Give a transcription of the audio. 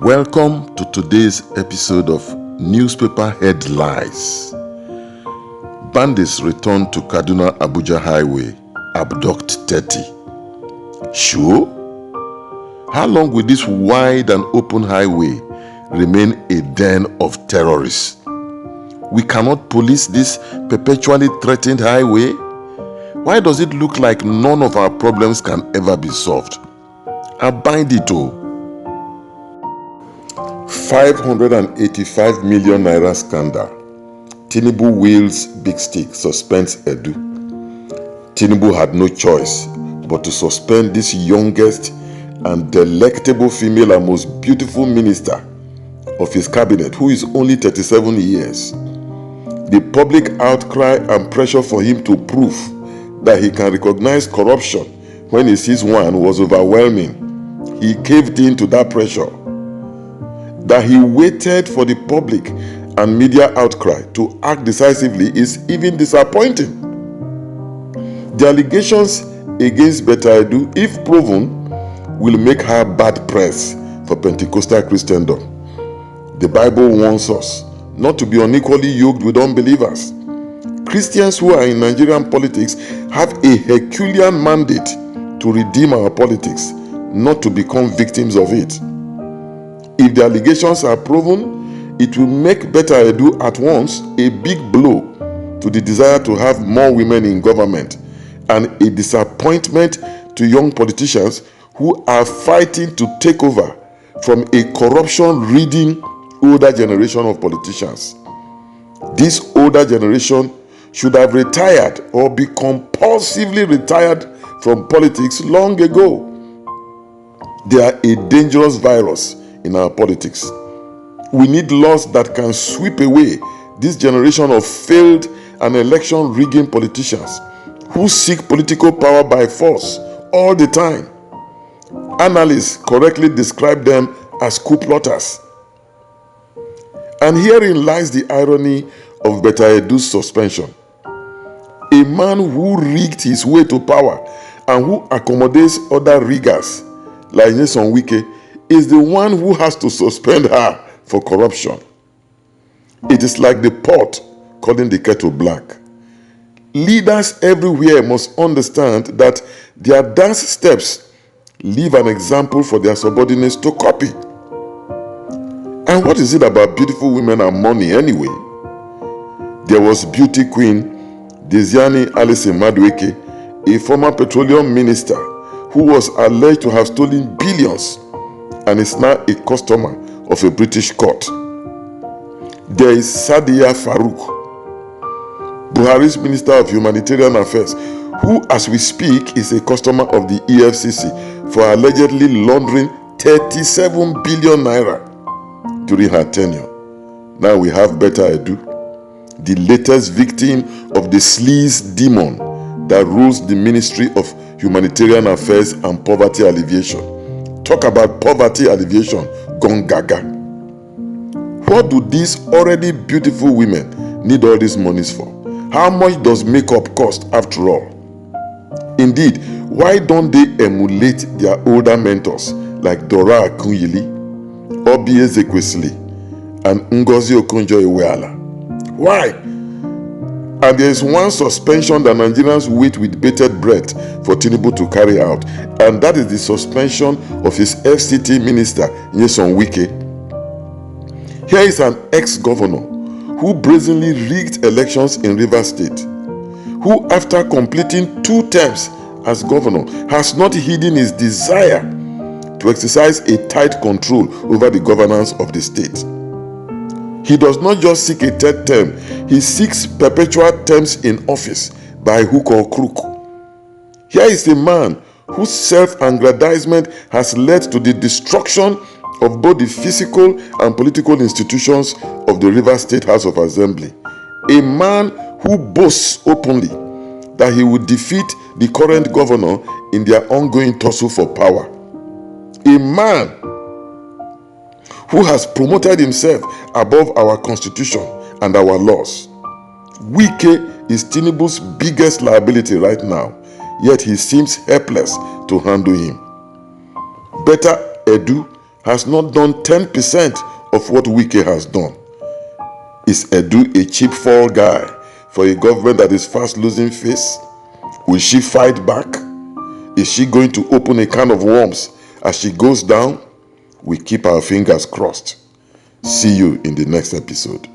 Welcome to today's episode of Newspaper Headlies. Bandits return to Kaduna-Abuja Highway, abduct 30. Sure? How long will this wide and open highway remain a den of terrorists? We cannot police this perpetually threatened highway. Why does it look like none of our problems can ever be solved? Abide it all. 585 million naira scandal. Tinubu wields big stick, suspends Edu. Tinubu had no choice but to suspend this youngest and delectable female and most beautiful minister of his cabinet, who is only 37 years. The public outcry and pressure for him to prove that he can recognize corruption when he sees one was overwhelming. He caved into that pressure. That he waited for the public and media outcry to act decisively is even disappointing. The allegations against Betta Edu, if proven, will make her bad press for Pentecostal Christendom. The Bible warns us not to be unequally yoked with unbelievers. Christians who are in Nigerian politics have a Herculean mandate to redeem our politics, not to become victims of it. If the allegations are proven, it will make Betta Edu at once a big blow to the desire to have more women in government and a disappointment to young politicians who are fighting to take over from a corruption-ridden older generation of politicians. This older generation should have retired or be compulsively retired from politics long ago. They are a dangerous virus in our politics. We need laws that can sweep away this generation of failed and election rigging politicians who seek political power by force all the time. Analysts correctly describe them as coup plotters. And herein lies the irony of Betta Edu's suspension. A man who rigged his way to power and who accommodates other riggers like Nyesom Wike is the one who has to suspend her for corruption. It is like the pot calling the kettle black. Leaders everywhere must understand that their dance steps leave an example for their subordinates to copy. And what is it about beautiful women and money anyway? There was beauty queen Desiani Alison Madueke, a former petroleum minister who was alleged to have stolen billions and is now a customer of a British court. There is Sadiya Farouk, Buhari's Minister of Humanitarian Affairs, who as we speak is a customer of the EFCC for allegedly laundering 37 billion naira during her tenure. Now we have Betta Edu, the latest victim of the sleaze demon that rules the Ministry of Humanitarian Affairs and Poverty Alleviation. Talk about poverty alleviation gone gaga. What do these already beautiful women need all these monies for? How much does makeup cost after all? Indeed, why don't they emulate their older mentors like Dora Akunyili, Obi Ezekwesili, and Ngozi Okonjo-Iweala? Why? And there is one suspension that Nigerians wait with bated breath for Tinubu to carry out, and that is the suspension of his FCT minister, Nyesom Wike. Here is an ex-governor who brazenly rigged elections in Rivers State, who after completing 2 terms as governor has not hidden his desire to exercise a tight control over the governance of the state. He does not just seek a 3rd term, he seeks perpetual terms in office by hook or crook. Here is a man whose self-aggrandizement has led to the destruction of both the physical and political institutions of the Rivers State House of Assembly. A man who boasts openly that he would defeat the current governor in their ongoing tussle for power. A man who has promoted himself above our constitution and our laws. Wike is Tinubu's biggest liability right now, yet he seems helpless to handle him. Betta Edu has not done 10% of what Wike has done. Is Edu a cheap fall guy for a government that is fast losing face? Will she fight back? Is she going to open a can of worms as she goes down? We keep our fingers crossed. See you in the next episode.